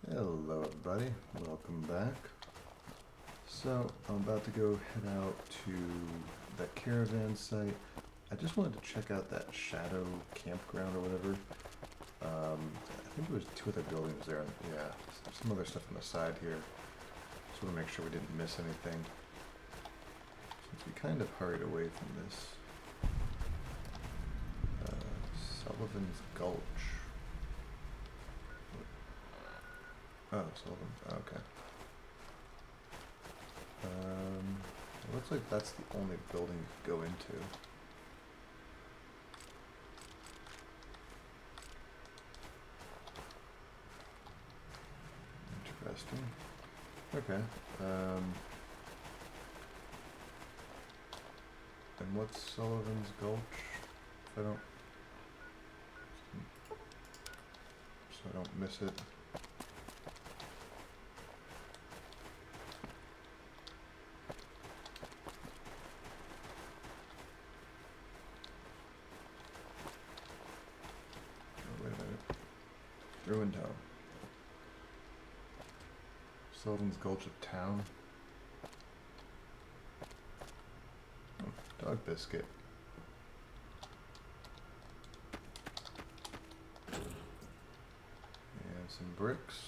Hello everybody, welcome back. So I'm about to go head out to that caravan site. I just wanted to check out that shadow campground or whatever. I think there was two other buildings there. Yeah, some other stuff on the side here. Just want to make sure we didn't miss anything. Since we kind of hurried away from this. Sullivan's Gulch. Oh, Sullivan's, okay. It looks like that's the only building you could go into. Interesting. Okay. And what's Sullivan's Gulch? If I don't, so I don't miss it. Oh, wait a minute. Ruined Town. Sullivan's Gulch of Town. Oh, dog biscuit. And some bricks.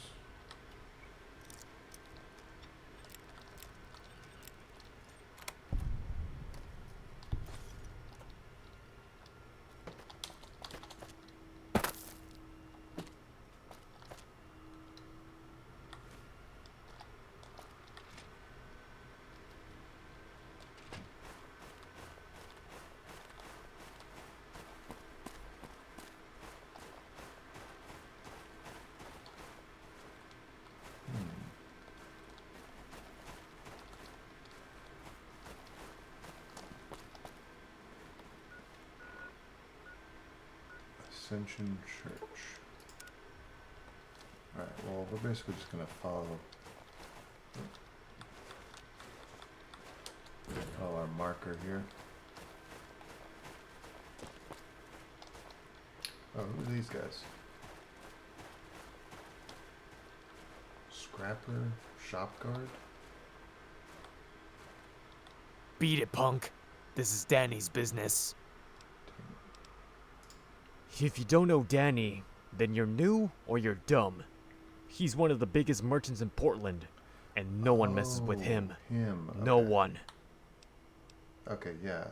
Ascension Church. Alright, well, we're basically just gonna follow our marker here. Oh, who are these guys? Scrapper? Shop guard? Beat it, punk. This is Danny's business. If you don't know Danny, then you're new or you're dumb. He's one of the biggest merchants in Portland, and no one messes with him. Him. Okay. No one. Okay, yeah.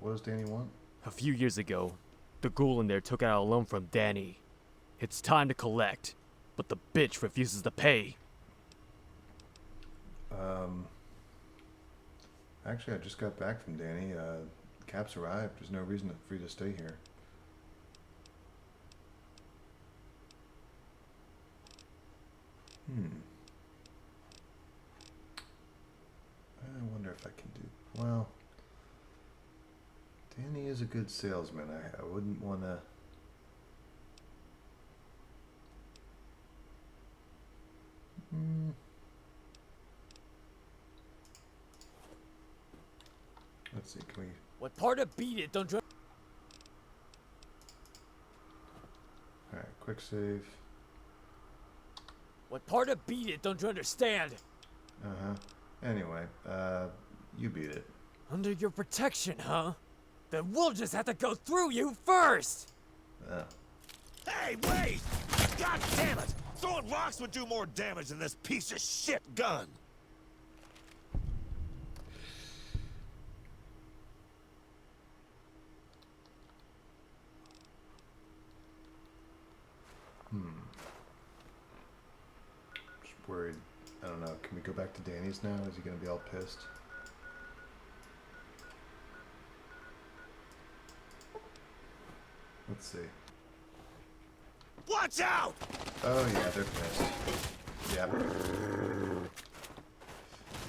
What does Danny want? A few years ago, the ghoul in there took out a loan from Danny. It's time to collect, but the bitch refuses to pay. Actually, I just got back from Danny. Cap's arrived. There's no reason for you to stay here. I wonder if I can do... Well, Danny is a good salesman. I wouldn't want to... Let's see, can we... What part of beat it don't you... Alright, quick save. What part of beat it don't you understand? Uh-huh. Anyway, you beat it. Under your protection, huh? Then we'll just have to go through you first! Hey, wait! God damn it! Throwing rocks would do more damage than this piece of shit gun! Just worried. I don't know. Can we go back to Danny's now? Is he gonna be all pissed? Let's see. Watch out! Oh yeah, they're pissed. Yep.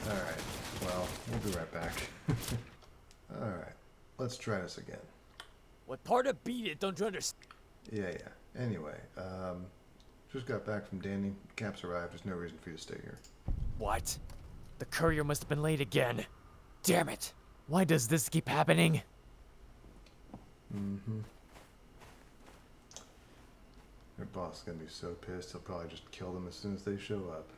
Alright, well, we'll be right back. Alright, let's try this again. What part of beat it don't you understand? Yeah. Anyway, just got back from Danny. Cap's arrived. There's no reason for you to stay here. What? The courier must have been late again. Damn it! Why does this keep happening? Their boss is gonna be so pissed, he'll probably just kill them as soon as they show up.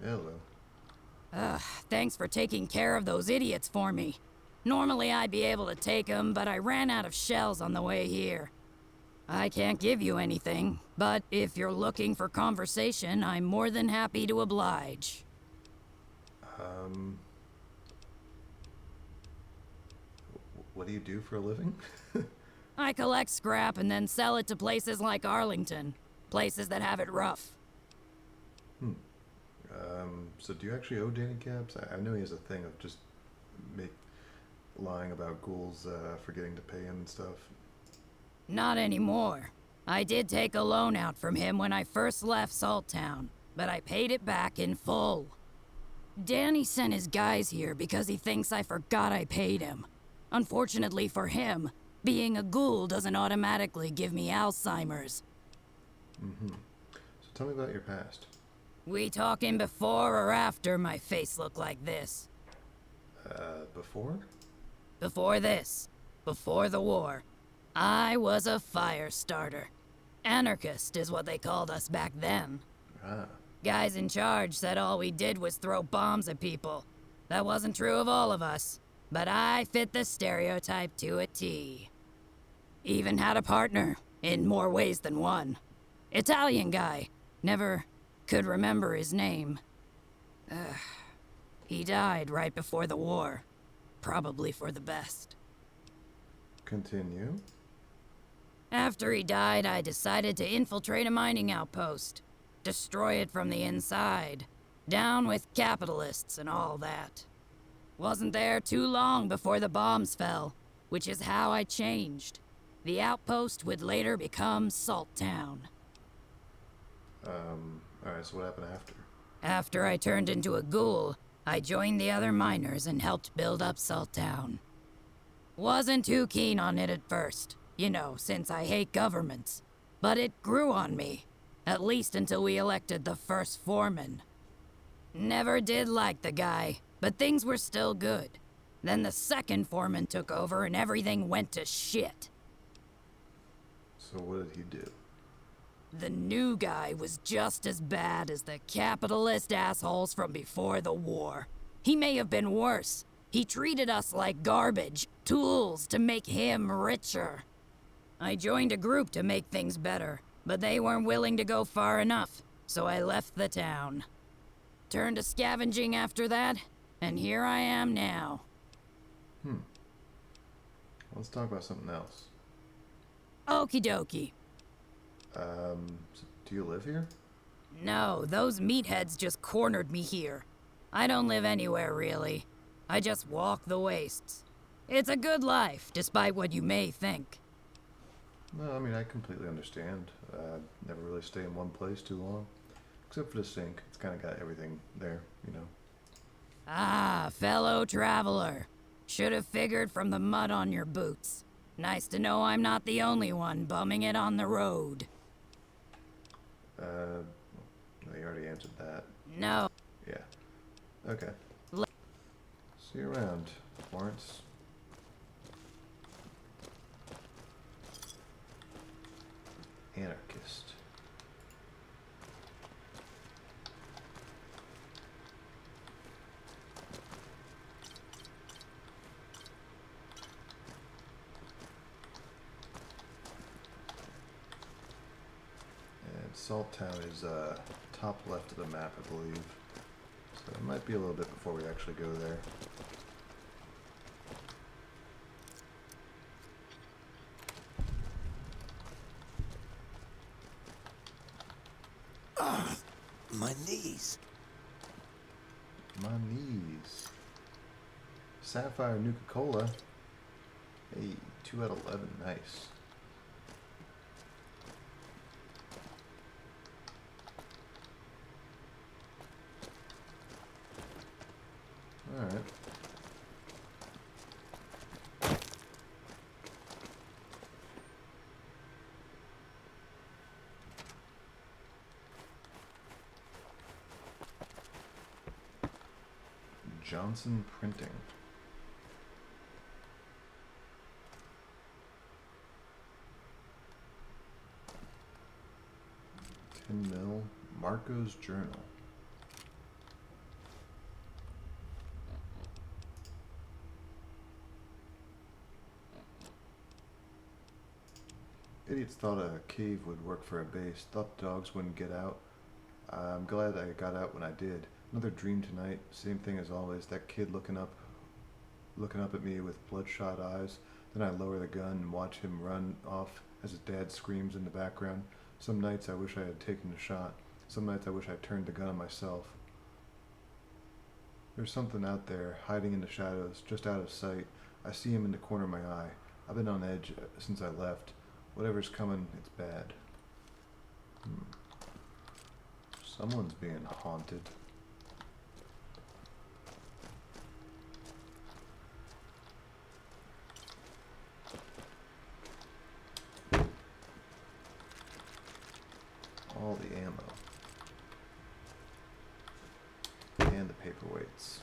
Hello. Thanks for taking care of those idiots for me. Normally I'd be able to take them, but I ran out of shells on the way here. I can't give you anything, but if you're looking for conversation, I'm more than happy to oblige. What do you do for a living? I collect scrap and then sell it to places like Arlington. Places that have it rough. So do you actually owe Danny Caps? I know he has a thing of just lying about ghouls forgetting to pay him and stuff. Not anymore. I did take a loan out from him when I first left Salttown, but I paid it back in full. Danny sent his guys here because he thinks I forgot I paid him. Unfortunately for him, being a ghoul doesn't automatically give me Alzheimer's. So tell me about your past. We talking before or after my face looked like this? Before? Before this. Before the war. I was a fire starter. Anarchist is what they called us back then. Ah. Guys in charge said all we did was throw bombs at people. That wasn't true of all of us, but I fit the stereotype to a T. Even had a partner, in more ways than one. Italian guy. Never could remember his name. He died right before the war. Probably for the best. Continue. After he died, I decided to infiltrate a mining outpost. Destroy it from the inside. Down with capitalists and all that. Wasn't there too long before the bombs fell, which is how I changed. The outpost would later become Salt Town. Alright, so what happened after? After I turned into a ghoul, I joined the other miners and helped build up Salt Town. Wasn't too keen on it at first, you know, since I hate governments. But it grew on me, at least until we elected the first foreman. Never did like the guy, but things were still good. Then the second foreman took over and everything went to shit. So what did he do? The new guy was just as bad as the capitalist assholes from before the war. He may have been worse. He treated us like garbage, tools to make him richer. I joined a group to make things better, but they weren't willing to go far enough, so I left the town. Turned to scavenging after that, and here I am now. Let's talk about something else. Okie dokie. So do you live here? No, those meatheads just cornered me here. I don't live anywhere, really. I just walk the wastes. It's a good life, despite what you may think. No, I mean, I completely understand. Never really stay in one place too long. Except for the sink. It's kind of got everything there, you know. Ah, fellow traveler. Should have figured from the mud on your boots. Nice to know I'm not the only one bumming it on the road. No, you already answered that. No. Yeah. Okay. See you around, Lawrence. Anarchist. And Salt Town is top left of the map, I believe. So it might be a little bit before we actually go there. My knees. My knees. Sapphire Nuka-Cola. Hey, 2 out of 11, nice. Alright. Johnson Printing. Tin mill. Marco's journal. Idiots thought a cave would work for a base. Thought the dogs wouldn't get out. I'm glad I got out when I did. Another dream tonight. Same thing as always. That kid looking up at me with bloodshot eyes. Then I lower the gun and watch him run off as his dad screams in the background. Some nights I wish I had taken the shot. Some nights I wish I turned the gun on myself. There's something out there, hiding in the shadows, just out of sight. I see him in the corner of my eye. I've been on edge since I left. Whatever's coming, it's bad. Someone's being haunted. All the ammo. And the paperweights.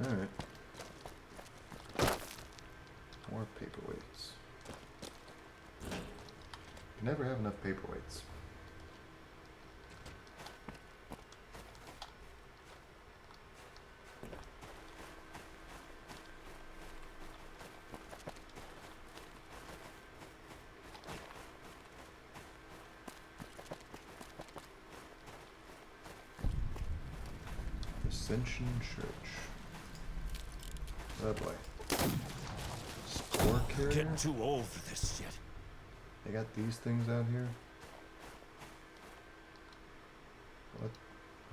Alright. More paperweights. You never have enough paperweights. Ascension Church. Oh boy. Spore carrier? Getting too old for this shit. They got these things out here? What?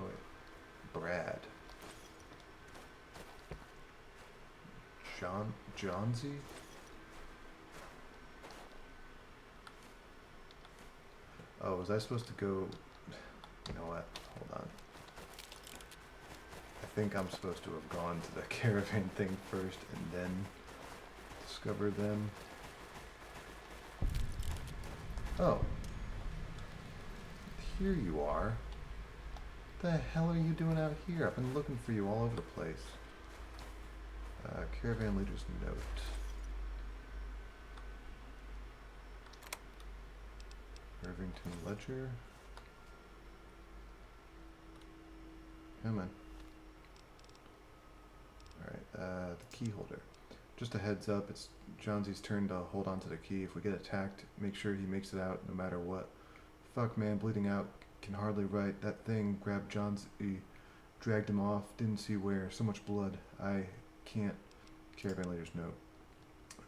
Oh wait. Brad. Johnsy? Oh, was I supposed to go... You know what? Hold on. I think I'm supposed to have gone to the caravan thing first and then discovered them. Oh. Here you are. What the hell are you doing out here? I've been looking for you all over the place. Caravan leader's note. Irvington Ledger. Come on. Alright, the key holder. Just a heads up, it's Johnsy's turn to hold on to the key. If we get attacked, make sure he makes it out no matter what. Fuck man, bleeding out, can hardly write. That thing grabbed Johnsy, dragged him off, didn't see where. So much blood. I can't. Caravan leader's note.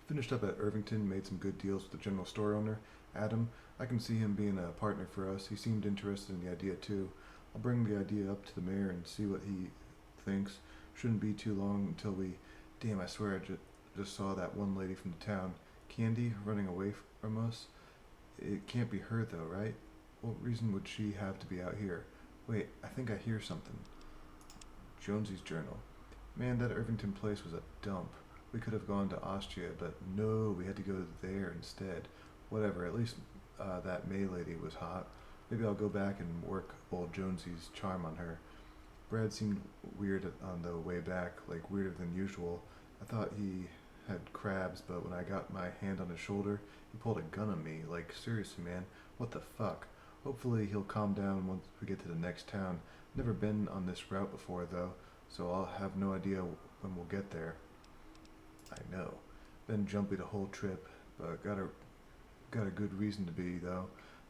Finished up at Irvington, made some good deals with the general store owner, Adam. I can see him being a partner for us. He seemed interested in the idea too. I'll bring the idea up to the mayor and see what he thinks. Shouldn't be too long until we... Damn, I swear I just saw that one lady from the town. Candy, running away from us. It can't be her though, right? What reason would she have to be out here? Wait, I think I hear something. Jonesy's journal. Man, that Irvington place was a dump. We could have gone to Austria, but no, we had to go there instead. Whatever, at least that May lady was hot. Maybe I'll go back and work old Jonesy's charm on her. Brad seemed weird on the way back, like weirder than usual. I thought he had crabs, but when I got my hand on his shoulder, he pulled a gun on me. Like, seriously, man, what the fuck? Hopefully he'll calm down once we get to the next town. Never been on this route before, though, so I'll have no idea when we'll get there. I know. Been jumpy the whole trip, but got a good reason to be, though.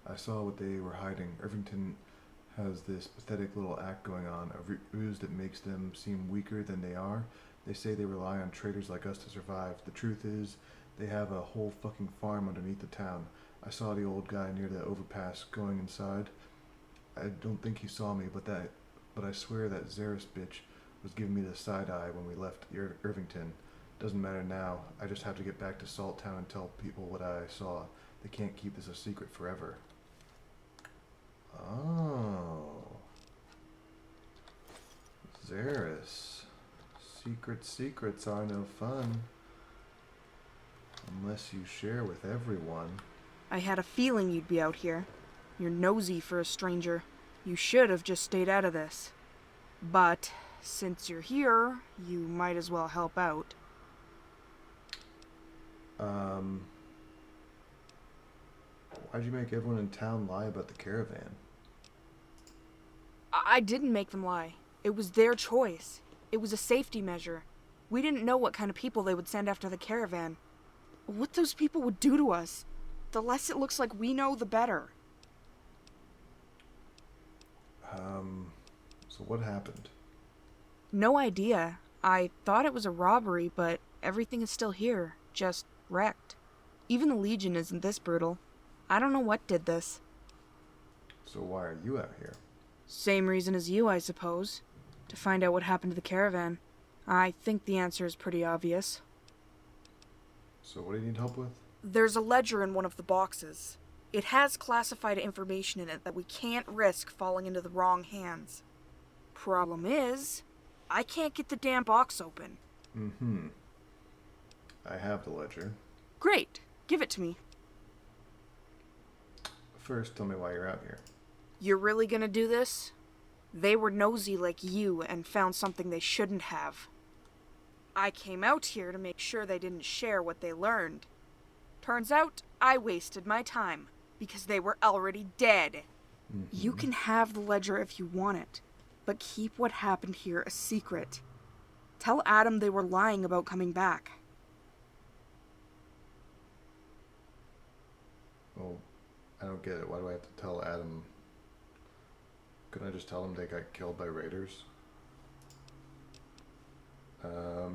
I saw what they were hiding. Irvington has this pathetic little act going on, a ruse that makes them seem weaker than they are. They say they rely on traders like us to survive. The truth is, they have a whole fucking farm underneath the town. I saw the old guy near the overpass going inside. I don't think he saw me, but I swear that Zaris bitch was giving me the side eye when we left Irvington. Doesn't matter now. I just have to get back to Salt Town and tell people what I saw. They can't keep this a secret forever. Oh. Zaris. Secrets are no fun. Unless you share with everyone. I had a feeling you'd be out here. You're nosy for a stranger. You should have just stayed out of this. But since you're here, you might as well help out. Why'd you make everyone in town lie about the caravan? I didn't make them lie. It was their choice. It was a safety measure. We didn't know what kind of people they would send after the caravan. What those people would do to us. The less it looks like we know, the better. So what happened? No idea. I thought it was a robbery, but everything is still here, just wrecked. Even the Legion isn't this brutal. I don't know what did this. So why are you out here? Same reason as you, I suppose. To find out what happened to the caravan. I think the answer is pretty obvious. So what do you need help with? There's a ledger in one of the boxes. It has classified information in it that we can't risk falling into the wrong hands. Problem is, I can't get the damn box open. I have the ledger. Great. Give it to me. First, tell me why you're out here. You're really gonna do this? They were nosy like you and found something they shouldn't have. I came out here to make sure they didn't share what they learned. Turns out, I wasted my time, because they were already dead. You can have the ledger if you want it, but keep what happened here a secret. Tell Adam they were lying about coming back. Oh, I don't get it. Why do I have to tell Adam? Couldn't I just tell him they got killed by raiders? Tell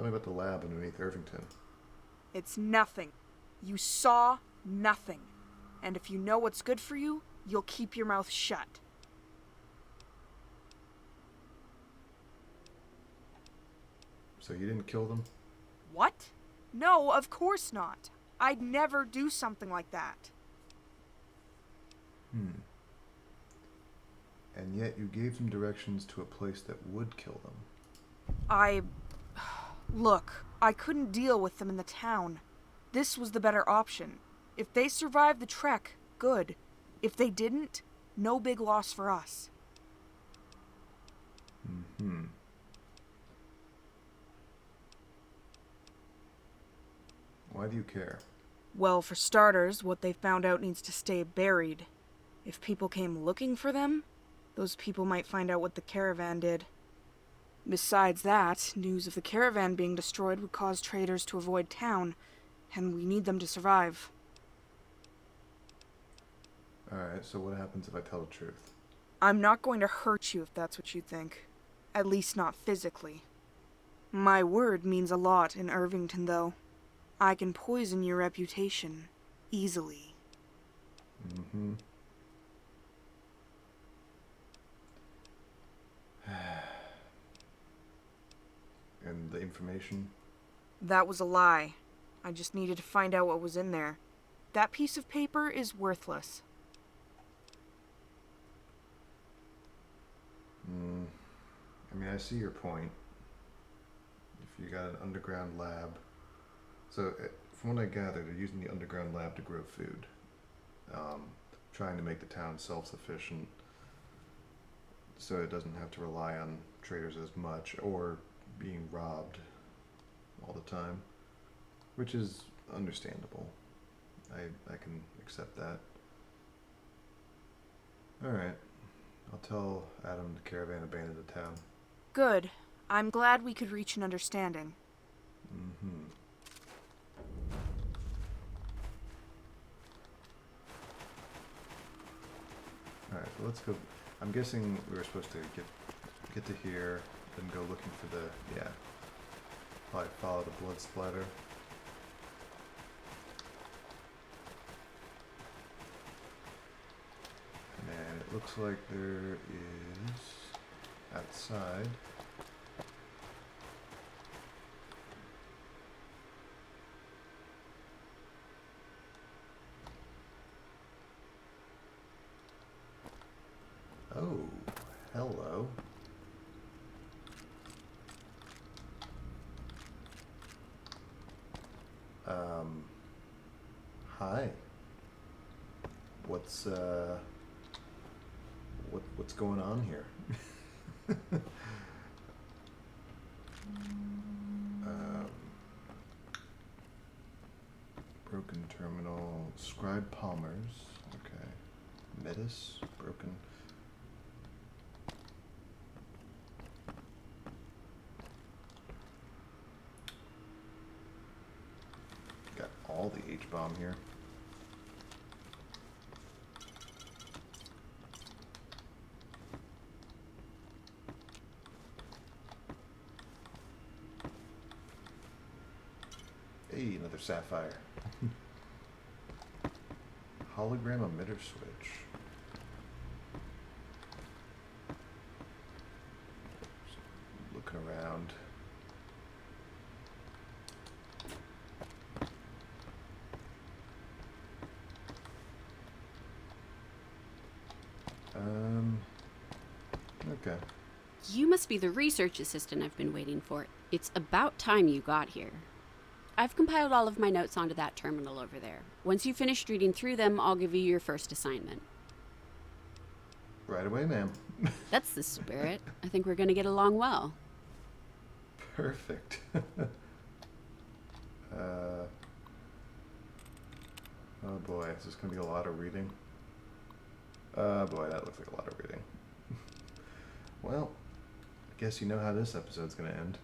me about the lab underneath Irvington. It's nothing. You saw nothing. And if you know what's good for you, you'll keep your mouth shut. So you didn't kill them? What? No, of course not. I'd never do something like that. And yet you gave them directions to a place that would kill them. Look, I couldn't deal with them in the town. This was the better option. If they survived the trek, good. If they didn't, no big loss for us. Why do you care? Well, for starters, what they found out needs to stay buried. If people came looking for them, those people might find out what the caravan did. Besides that, news of the caravan being destroyed would cause traders to avoid town, and we need them to survive. Alright, so what happens if I tell the truth? I'm not going to hurt you if that's what you think. At least not physically. My word means a lot in Irvington, though. I can poison your reputation easily. And the information? That was a lie. I just needed to find out what was in there. That piece of paper is worthless. I mean, I see your point. If you got an underground lab. So, from what I gather, they're using the underground lab to grow food. Trying to make the town self-sufficient so it doesn't have to rely on traders as much or being robbed all the time, which is understandable. I can accept that. Alright, I'll tell Adam the caravan abandoned the town. Good. I'm glad we could reach an understanding. Alright, so let's go. I'm guessing we were supposed to get to here, then go looking for the, probably follow the blood splatter. And it looks like there is outside. Oh, hello. Hi. What's what's going on here? um, Broken terminal, scribe Palmer's. Okay. Metis, broken. Got all the H-bomb here. Hey, another sapphire. Hologram emitter switch. Just looking around. Okay. You must be the research assistant I've been waiting for. It's about time you got here. I've compiled all of my notes onto that terminal over there. Once you've finished reading through them, I'll give you your first assignment. Right away, ma'am. That's the spirit. I think we're going to get along well. Perfect. Oh boy, is this going to be a lot of reading? Boy, that looks like a lot of reading. Well, I guess you know how this episode's going to end.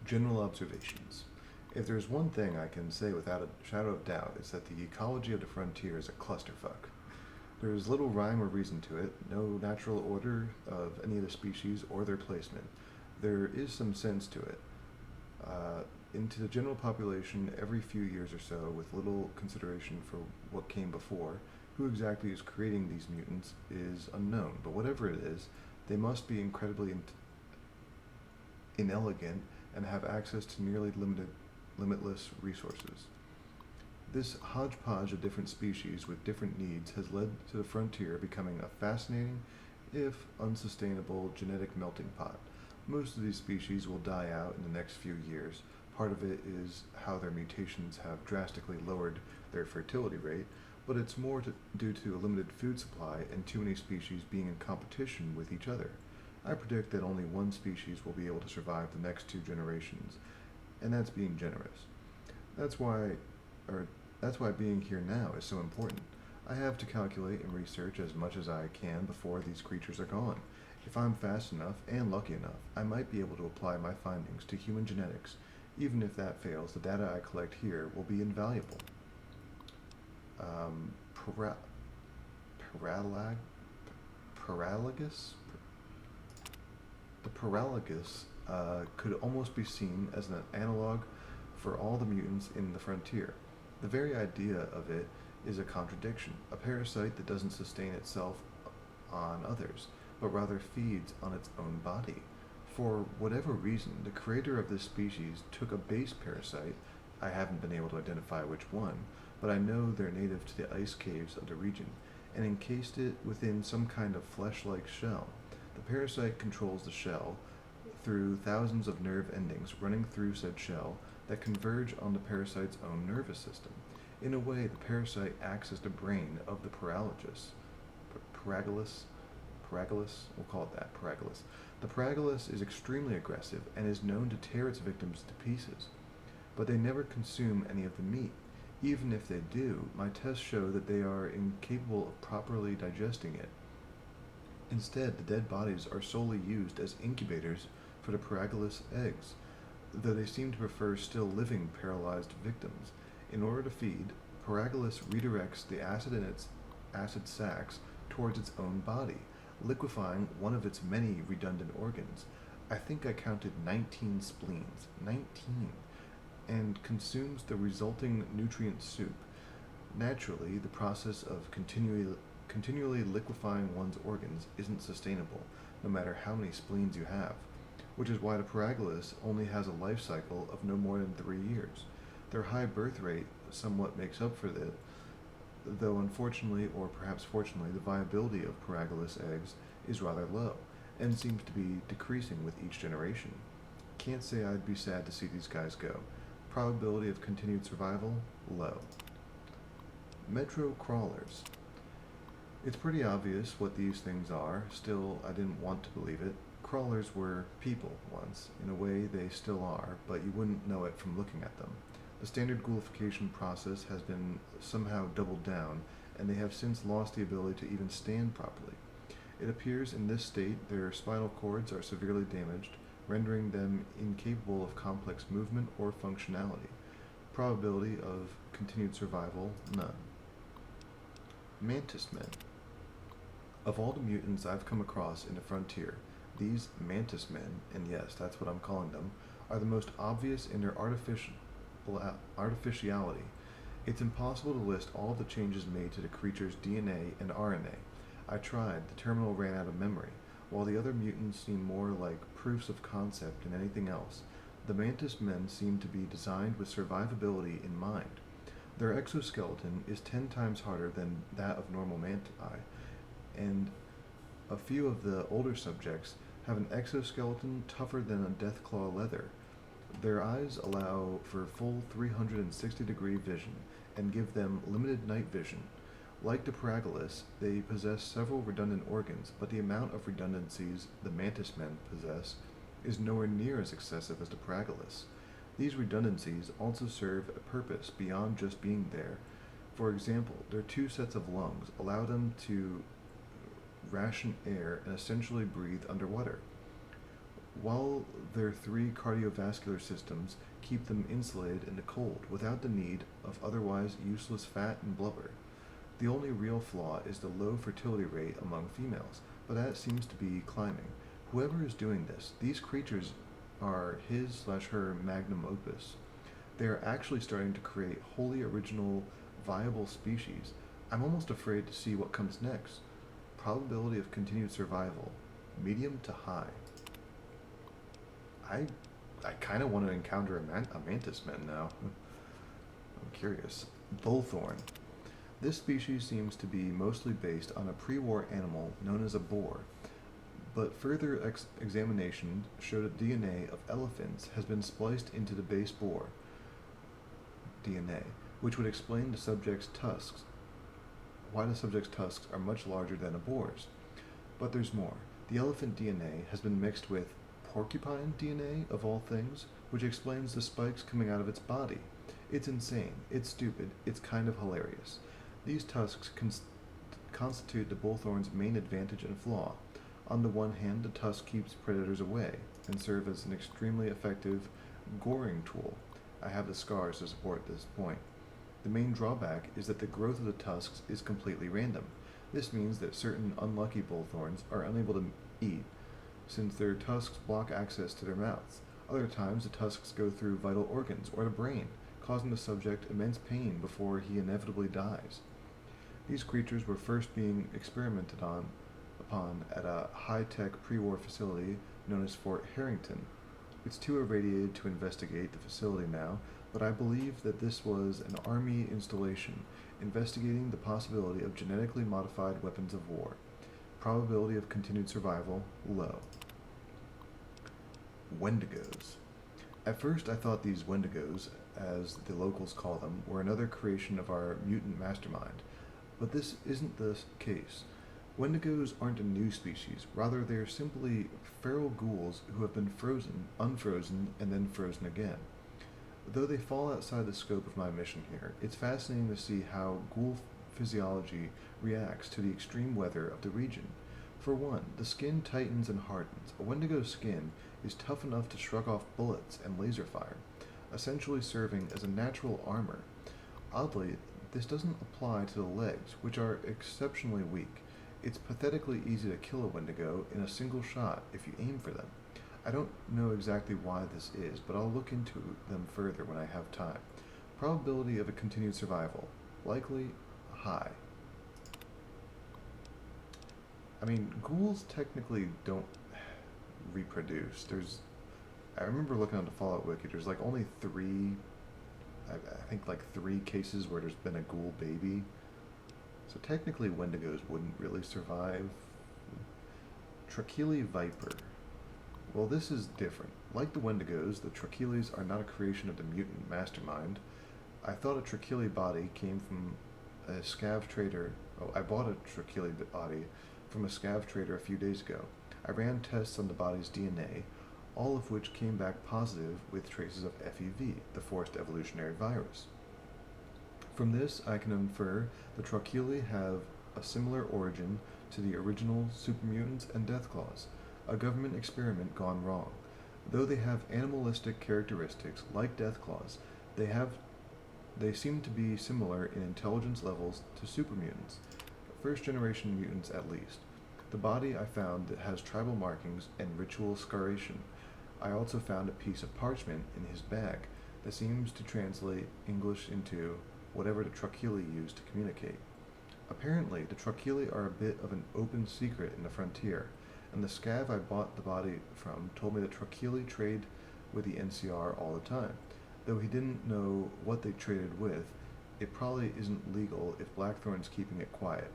General observations. If there's one thing I can say without a shadow of doubt, it's that the ecology of the frontier is a clusterfuck. There's little rhyme or reason to it, no natural order of any of the species or their placement. There is some sense to it. Into the general population, every few years or so, with little consideration for what came before, who exactly is creating these mutants is unknown, but whatever it is, they must be incredibly inelegant and have access to nearly limitless resources. This hodgepodge of different species with different needs has led to the frontier becoming a fascinating, if unsustainable, genetic melting pot. Most of these species will die out in the next few years. Part of it is how their mutations have drastically lowered their fertility rate, but it's more due to a limited food supply and too many species being in competition with each other. I predict that only one species will be able to survive the next 2 generations, and that's being generous. That's why being here now is so important. I have to calculate and research as much as I can before these creatures are gone. If I'm fast enough and lucky enough, I might be able to apply my findings to human genetics. Even if that fails, the data I collect here will be invaluable. Paralagus? The Paralagus could almost be seen as an analog for all the mutants in the frontier. The very idea of it is a contradiction, a parasite that doesn't sustain itself on others, but rather feeds on its own body. For whatever reason, the creator of this species took a base parasite, I haven't been able to identify which one, but I know they're native to the ice caves of the region, and encased it within some kind of flesh-like shell. The parasite controls the shell through thousands of nerve endings running through said shell that converge on the parasite's own nervous system. In a way, the parasite acts as the brain of the Paragalus. We'll call it that, Paragalus. The Paragalus is extremely aggressive and is known to tear its victims to pieces. But they never consume any of the meat. Even if they do, my tests show that they are incapable of properly digesting it. Instead, the dead bodies are solely used as incubators for the Paragalus eggs, though they seem to prefer still living paralyzed victims. In order to feed, Paragalus redirects the acid in its acid sacs towards its own body, liquefying one of its many redundant organs. I think I counted 19 spleens. 19. And consumes the resulting nutrient soup. Naturally, the process of continually liquefying one's organs isn't sustainable, no matter how many spleens you have, which is why the Paragolis only has a life cycle of no more than 3 years. Their high birth rate somewhat makes up for it, though unfortunately, or perhaps fortunately, the viability of Paragolis eggs is rather low, and seems to be decreasing with each generation. Can't say I'd be sad to see these guys go. Probability of continued survival? Low. Metro crawlers. It's pretty obvious what these things are, still I didn't want to believe it. Crawlers were people once. In a way they still are, but you wouldn't know it from looking at them. The standard ghoulification process has been somehow doubled down, and they have since lost the ability to even stand properly. It appears in this state their spinal cords are severely damaged, rendering them incapable of complex movement or functionality. Probability of continued survival, none. Mantis men. Of all the mutants I've come across in the frontier, these mantis men, and yes, that's what I'm calling them, are the most obvious in their artificiality. It's impossible to list all of the changes made to the creature's DNA and RNA. I tried, the terminal ran out of memory. While the other mutants seem more like proofs of concept than anything else, the mantis men seem to be designed with survivability in mind. Their exoskeleton is 10 times harder than that of normal manti, and a few of the older subjects have an exoskeleton tougher than a deathclaw leather. Their eyes allow for full 360-degree vision and give them limited night vision. Like the Paragolis, they possess several redundant organs, but the amount of redundancies the mantis men possess is nowhere near as excessive as the Paragolis. These redundancies also serve a purpose beyond just being there. For example, their 2 sets of lungs allow them to ration air and essentially breathe underwater, while their 3 cardiovascular systems keep them insulated in the cold without the need of otherwise useless fat and blubber. The only real flaw is the low fertility rate among females, but that seems to be climbing. Whoever is doing this, these creatures are his/her magnum opus. They are actually starting to create wholly original, viable species. I'm almost afraid to see what comes next. Probability of continued survival, medium to high. I kind of want to encounter a mantis man now. I'm curious. Bullthorn. This species seems to be mostly based on a pre-war animal known as a boar, but further examination showed that DNA of elephants has been spliced into the base boar DNA, which would explain the subject's tusks, why the subject's tusks are much larger than a boar's. But there's more. The elephant DNA has been mixed with porcupine DNA, of all things, which explains the spikes coming out of its body. It's insane, it's stupid, it's kind of hilarious. These tusks constitute the bullthorn's main advantage and flaw. On the one hand, the tusk keeps predators away and serve as an extremely effective goring tool. I have the scars to support this point. The main drawback is that the growth of the tusks is completely random. This means that certain unlucky bullthorns are unable to eat, since their tusks block access to their mouths. Other times, the tusks go through vital organs or the brain, causing the subject immense pain before he inevitably dies. These creatures were first being experimented upon at a high-tech pre-war facility known as Fort Harrington. It's too irradiated to investigate the facility now, but I believe that this was an Army installation investigating the possibility of genetically modified weapons of war. Probability of continued survival, low. Wendigos. At first I thought these Wendigos, as the locals call them, were another creation of our mutant mastermind, but this isn't the case. Wendigos aren't a new species, rather they are simply feral ghouls who have been frozen, unfrozen, and then frozen again. Though they fall outside the scope of my mission here, it's fascinating to see how ghoul physiology reacts to the extreme weather of the region. For one, the skin tightens and hardens. A Wendigo's skin is tough enough to shrug off bullets and laser fire, essentially serving as a natural armor. Oddly, this doesn't apply to the legs, which are exceptionally weak. It's pathetically easy to kill a Wendigo in a single shot if you aim for them. I don't know exactly why this is, but I'll look into them further when I have time. Probability of a continued survival, likely high. I mean, ghouls technically don't reproduce. I remember looking on the Fallout Wiki, there's like only I think like 3 cases where there's been a ghoul baby. So technically Wendigos wouldn't really survive. Tracheli Viper. Well, this is different. Like the Wendigos, the Tracheles are not a creation of the mutant mastermind. I thought a Tracheli body came from a scav trader. Oh, I bought a Tracheli body from a scav trader a few days ago. I ran tests on the body's DNA, all of which came back positive with traces of FEV, the forced evolutionary virus. From this, I can infer the Tracheli have a similar origin to the original supermutants and Deathclaws, a government experiment gone wrong. Though they have animalistic characteristics like Deathclaws, they seem to be similar in intelligence levels to supermutants, first-generation mutants at least. The body I found that has tribal markings and ritual scaration. I also found a piece of parchment in his bag that seems to translate English into whatever the Tracheli used to communicate. Apparently, the Tracheli are a bit of an open secret in the frontier, and the scav I bought the body from told me that Tracheli trade with the NCR all the time. Though he didn't know what they traded with, it probably isn't legal if Blackthorn's keeping it quiet.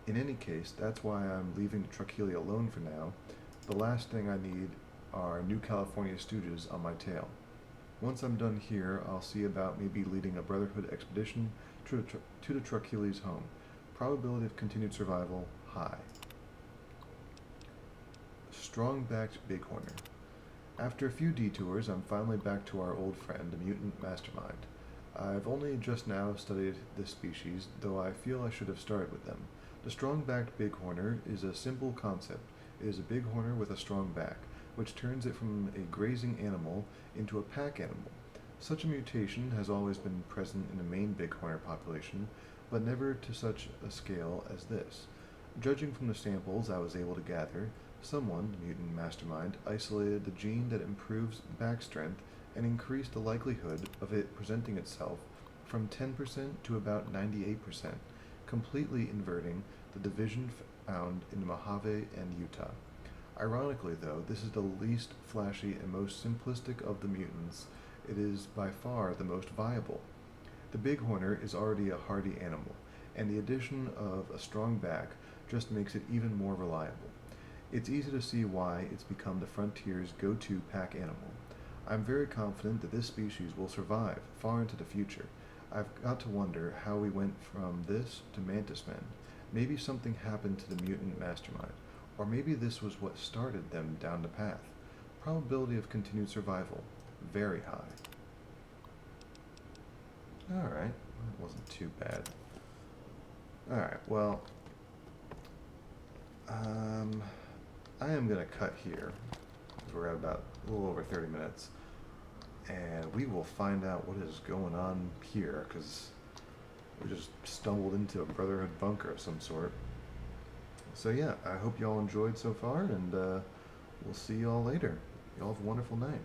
In any case, that's why I'm leaving the Tracheli alone for now. The last thing I need are new California stooges on my tail. Once I'm done here, I'll see about maybe leading a Brotherhood expedition to the Tracheli's home. Probability of continued survival, high. Strong-backed bighorner. After a few detours, I'm finally back to our old friend, the mutant mastermind. I've only just now studied this species, though I feel I should have started with them. The strong-backed bighorner is a simple concept. It is a bighorner with a strong back, which turns it from a grazing animal into a pack animal. Such a mutation has always been present in the main bighorner population, but never to such a scale as this. Judging from the samples I was able to gather, someone, the mutant mastermind, isolated the gene that improves back strength and increased the likelihood of it presenting itself from 10% to about 98%, completely inverting the division found in the Mojave and Utah. Ironically, though, this is the least flashy and most simplistic of the mutants. It is by far the most viable. The bighorner is already a hardy animal, and the addition of a strong back just makes it even more reliable. It's easy to see why it's become the frontier's go-to pack animal. I'm very confident that this species will survive far into the future. I've got to wonder how we went from this to mantis men. Maybe something happened to the mutant mastermind, or maybe this was what started them down the path. Probability of continued survival, very high. Alright, that wasn't too bad. Alright, well, I am going to cut here, because we're at about a little over 30 minutes, and we will find out what is going on here, because we just stumbled into a Brotherhood bunker of some sort. So yeah, I hope y'all enjoyed so far, and we'll see y'all later. Y'all have a wonderful night.